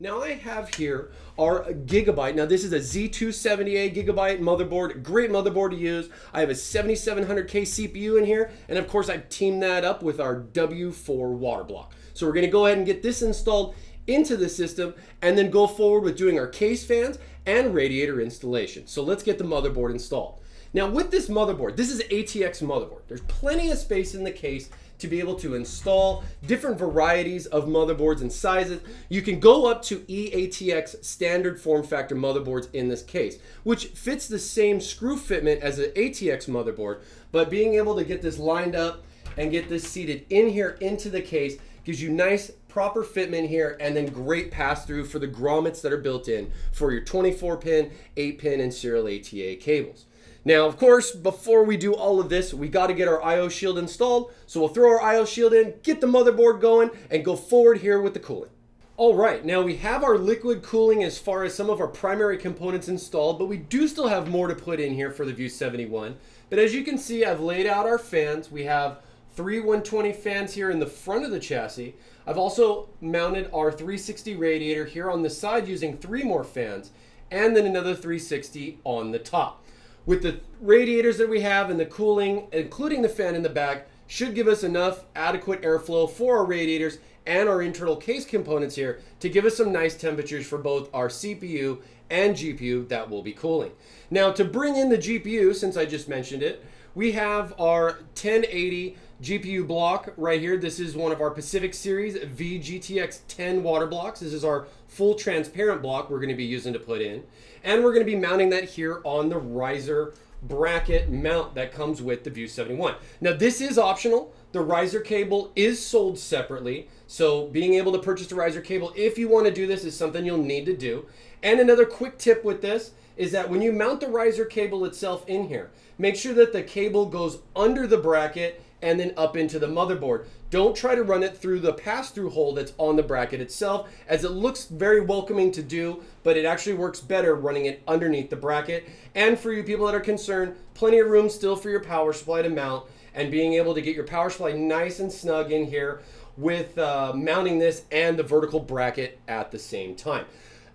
Now I have here our Gigabyte. Now this is a Z270A Gigabyte motherboard, great motherboard to use. I have a 7700K CPU in here, and of course I've teamed that up with our W4 water block. So we're gonna go ahead and get this installed into the system and then go forward with doing our case fans and radiator installation. So let's get the motherboard installed. Now with this motherboard, this is an ATX motherboard. There's plenty of space in the case to be able to install different varieties of motherboards and sizes. You can go up to eATX standard form factor motherboards in this case, which fits the same screw fitment as an ATX motherboard, but being able to get this lined up and get this seated in here into the case gives you nice proper fitment here, and then great pass through for the grommets that are built in for your 24 pin, 8 pin, and serial ATA cables. Now, of course, before we do all of this, we got to get our IO shield installed. So we'll throw our IO shield in, get the motherboard going, and go forward here with the cooling. All right, now we have our liquid cooling as far as some of our primary components installed, but we do still have more to put in here for the View 71. But as you can see, I've laid out our fans. We have 3 120 fans here in the front of the chassis. I've also mounted our 360 radiator here on the side using 3 more fans, and then another 360 on the top. With the radiators that we have and the cooling, including the fan in the back, should give us enough adequate airflow for our radiators and our internal case components here to give us some nice temperatures for both our CPU and GPU that will be cooling. Now to bring in the GPU, since I just mentioned it, we have our 1080 GPU block right here. This is one of our Pacific Series VGTX 10 water blocks. This is our full transparent block we're going to be using to put in. And we're going to be mounting that here on the riser bracket mount that comes with the View 71. Now this is optional. The riser cable is sold separately. So being able to purchase the riser cable, if you want to do this, is something you'll need to do. And another quick tip with this is that when you mount the riser cable itself in here, make sure that the cable goes under the bracket and then up into the motherboard. Don't try to run it through the pass-through hole that's on the bracket itself, as it looks very welcoming to do, but it actually works better running it underneath the bracket. And for you people that are concerned, plenty of room still for your power supply to mount, and being able to get your power supply nice and snug in here with mounting this and the vertical bracket at the same time.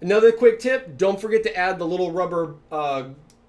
Another quick tip, don't forget to add the little rubber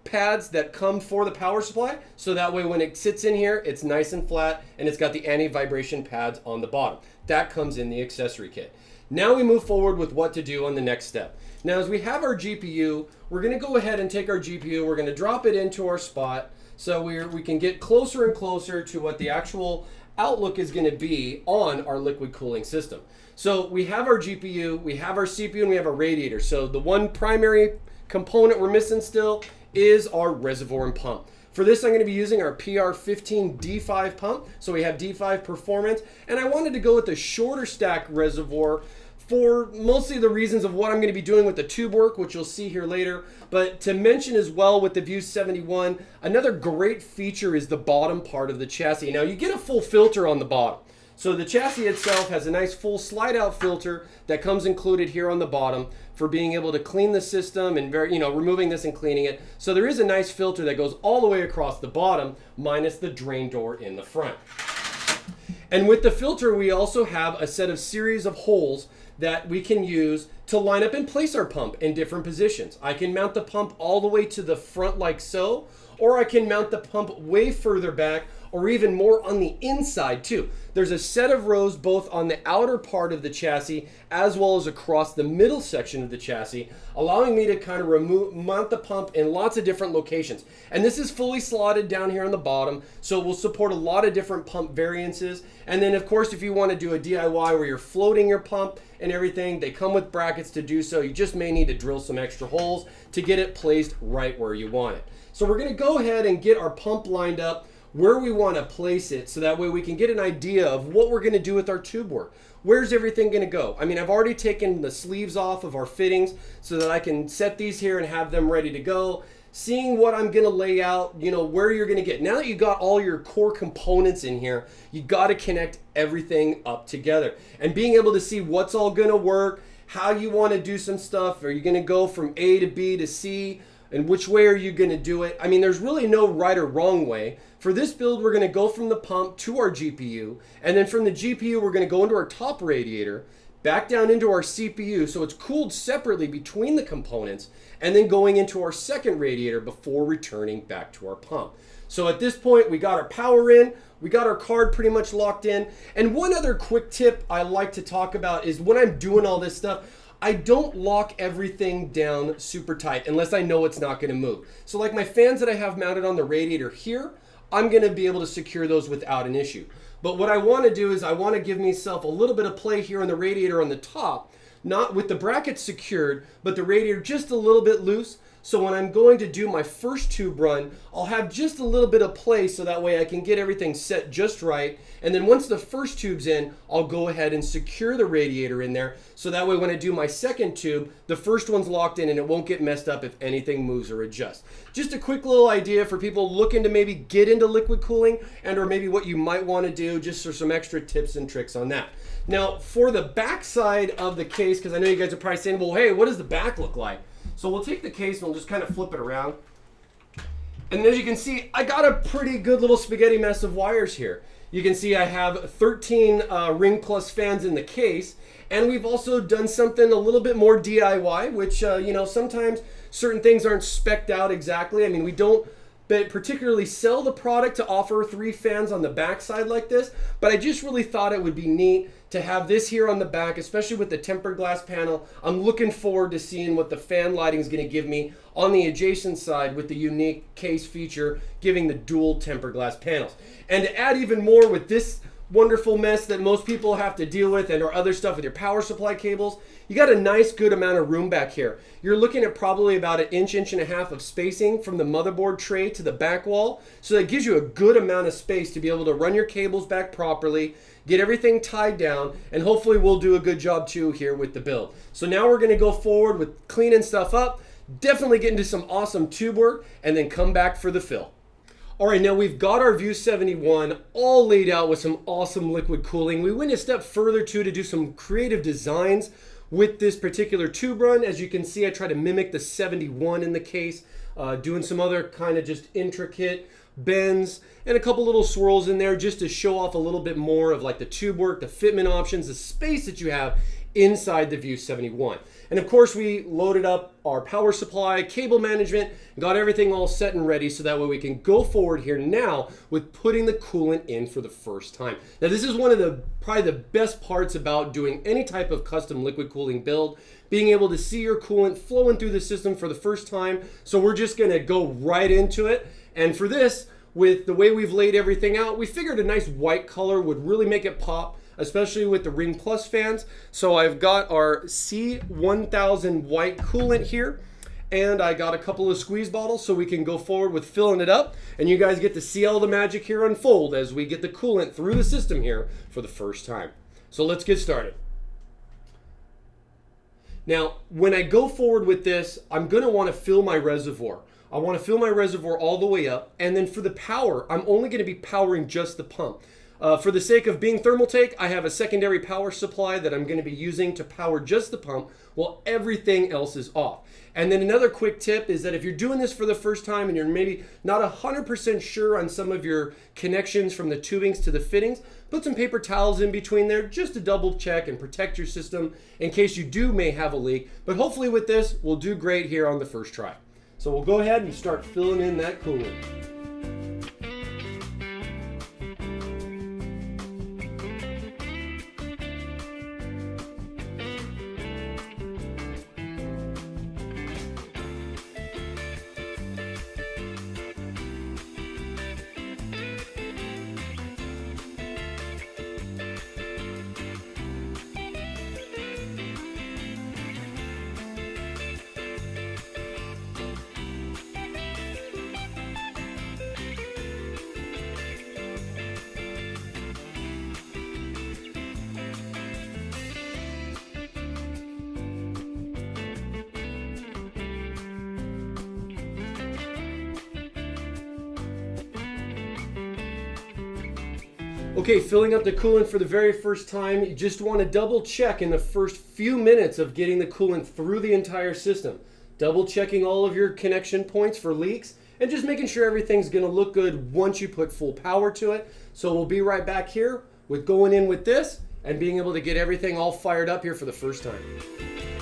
pads that come for the power supply, so that way when it sits in here, it's nice and flat, and it's got the anti-vibration pads on the bottom. That comes in the accessory kit. Now we move forward with what to do on the next step. Now as we have our GPU, we're going to go ahead and take our GPU, we're going to drop it into our spot so we can get closer and closer to what the actual outlook is going to be on our liquid cooling system. So we have our GPU, we have our CPU, and we have our radiator. So the one primary component we're missing still is our reservoir and pump. For this, I'm going to be using our PR15 D5 pump. So we have D5 performance, and I wanted to go with the shorter stack reservoir for mostly the reasons of what I'm going to be doing with the tube work, which you'll see here later. But to mention as well with the View 71, another great feature is the bottom part of the chassis. Now you get a full filter on the bottom. So the chassis itself has a nice full slide out filter that comes included here on the bottom for being able to clean the system and removing this and cleaning it. So there is a nice filter that goes all the way across the bottom minus the drain door in the front. And with the filter, we also have a set of series of holes that we can use to line up and place our pump in different positions. I can mount the pump all the way to the front like so, or I can mount the pump way further back, or even more on the inside too. There's a set of rows both on the outer part of the chassis as well as across the middle section of the chassis, allowing me to kind of mount the pump in lots of different locations. And this is fully slotted down here on the bottom, so it will support a lot of different pump variances. And then of course, if you want to do a DIY where you're floating your pump and everything, they come with brackets to do so. You just may need to drill some extra holes to get it placed right where you want it. So we're going to go ahead and get our pump lined up where we want to place it, so that way we can get an idea of what we're going to do with our tube work. Where's everything going to go? I mean, I've already taken the sleeves off of our fittings so that I can set these here and have them ready to go. Seeing what I'm going to lay out, where you're going to get. Now that you got all your core components in here, you got to connect everything up together. And being able to see what's all going to work, how you want to do some stuff. Are you going to go from A to B to C? And which way are you going to do it? I mean, there's really no right or wrong way. For this build, we're going to go from the pump to our GPU, and then from the GPU, we're going to go into our top radiator, back down into our CPU, so it's cooled separately between the components, and then going into our second radiator before returning back to our pump. So at this point, we got our power in, we got our card pretty much locked in, and one other quick tip I like to talk about is when I'm doing all this stuff, I don't lock everything down super tight unless I know it's not going to move. So like my fans that I have mounted on the radiator here, I'm going to be able to secure those without an issue. But what I want to do is I want to give myself a little bit of play here on the radiator on the top, not with the brackets secured, but the radiator just a little bit loose. So when I'm going to do my first tube run, I'll have just a little bit of play so that way I can get everything set just right. And then once the first tube's in, I'll go ahead and secure the radiator in there. So that way when I do my second tube, the first one's locked in and it won't get messed up if anything moves or adjusts. Just a quick little idea for people looking to maybe get into liquid cooling and or maybe what you might want to do, just for some extra tips and tricks on that. Now for the back side of the case, because I know you guys are probably saying, well, hey, what does the back look like? So we'll take the case and we'll just kind of flip it around. And as you can see, I got a pretty good little spaghetti mess of wires here. You can see I have 13 ring plus fans in the case. And we've also done something a little bit more DIY, which, you know, sometimes certain things aren't spec'd out exactly. I mean, we don't particularly sell the product to offer 3 fans on the back side like this, but I just really thought it would be neat to have this here on the back, especially with the tempered glass panel. I'm looking forward to seeing what the fan lighting is going to give me on the adjacent side with the unique case feature giving the dual tempered glass panels. And to add even more with this wonderful mess that most people have to deal with and or other stuff with your power supply cables, you got a nice good amount of room back here. You're looking at probably about an inch and a half of spacing from the motherboard tray to the back wall. So that gives you a good amount of space to be able to run your cables back properly, get everything tied down, and hopefully we'll do a good job too here with the build. So now we're gonna go forward with cleaning stuff up, definitely get into some awesome tube work, and then come back for the fill. All right, now we've got our View 71 all laid out with some awesome liquid cooling. We went a step further too to do some creative designs with this particular tube run. As you can see, I try to mimic the 71 in the case, doing some other kind of just intricate bends and a couple little swirls in there just to show off a little bit more of like the tube work, the fitment options, the space that you have inside the View 71. And of course we loaded up our power supply, cable management, got everything all set and ready so that way we can go forward here now with putting the coolant in for the first time. Now this is one of the probably the best parts about doing any type of custom liquid cooling build, being able to see your coolant flowing through the system for the first time. So we're just gonna go right into it. And for this, with the way we've laid everything out, we figured a nice white color would really make it pop, especially with the Ring Plus fans. So I've got our C1000 white coolant here, and I got a couple of squeeze bottles so we can go forward with filling it up, and you guys get to see all the magic here unfold as we get the coolant through the system here for the first time. So let's get started. Now, when I go forward with this, I'm gonna wanna fill my reservoir. I want to fill my reservoir all the way up, and then for the power, I'm only going to be powering just the pump. For the sake of being Thermaltake, I have a secondary power supply that I'm going to be using to power just the pump while everything else is off. And then another quick tip is that if you're doing this for the first time and you're maybe not 100% sure on some of your connections from the tubings to the fittings, put some paper towels in between there just to double check and protect your system in case you may have a leak. But hopefully with this, we'll do great here on the first try. So we'll go ahead and start filling in that coolant. Okay, filling up the coolant for the very first time, you just want to double check in the first few minutes of getting the coolant through the entire system. double checking all of your connection points for leaks, and just making sure everything's gonna look good once you put full power to it. So we'll be right back here with going in with this and being able to get everything all fired up here for the first time.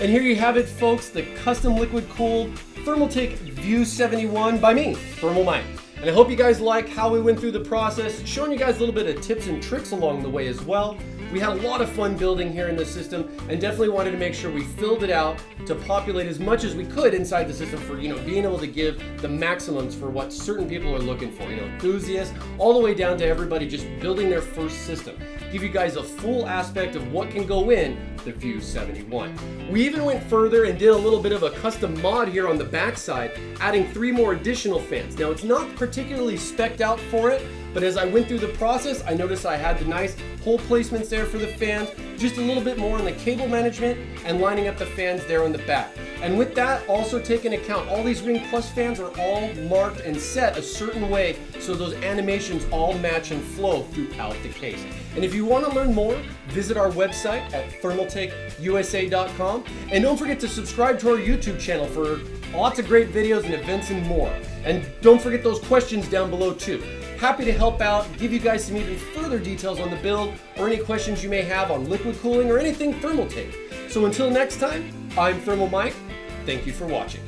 And here you have it, folks, the custom liquid cooled Thermaltake View 71 by me, Thermal Mike. And I hope you guys like how we went through the process, showing you guys a little bit of tips and tricks along the way as well. We had a lot of fun building here in the system and definitely wanted to make sure we filled it out to populate as much as we could inside the system for, being able to give the maximums for what certain people are looking for, enthusiasts, all the way down to everybody just building their first system. Give you guys a full aspect of what can go in the View 71. We even went further and did a little bit of a custom mod here on the backside, adding 3 more additional fans. Now it's not particularly spec'd out for it, but as I went through the process, I noticed I had the nice hole placements there for the fans, just a little bit more on the cable management and lining up the fans there on the back. And with that, also take into account all these Ring Plus fans are all marked and set a certain way so those animations all match and flow throughout the case. And if you want to learn more, visit our website at thermaltakeusa.com. And don't forget to subscribe to our YouTube channel for lots of great videos and events and more. And don't forget those questions down below too. Happy to help out, give you guys some even further details on the build or any questions you may have on liquid cooling or anything Thermaltake. So until next time, I'm Thermal Mike. Thank you for watching.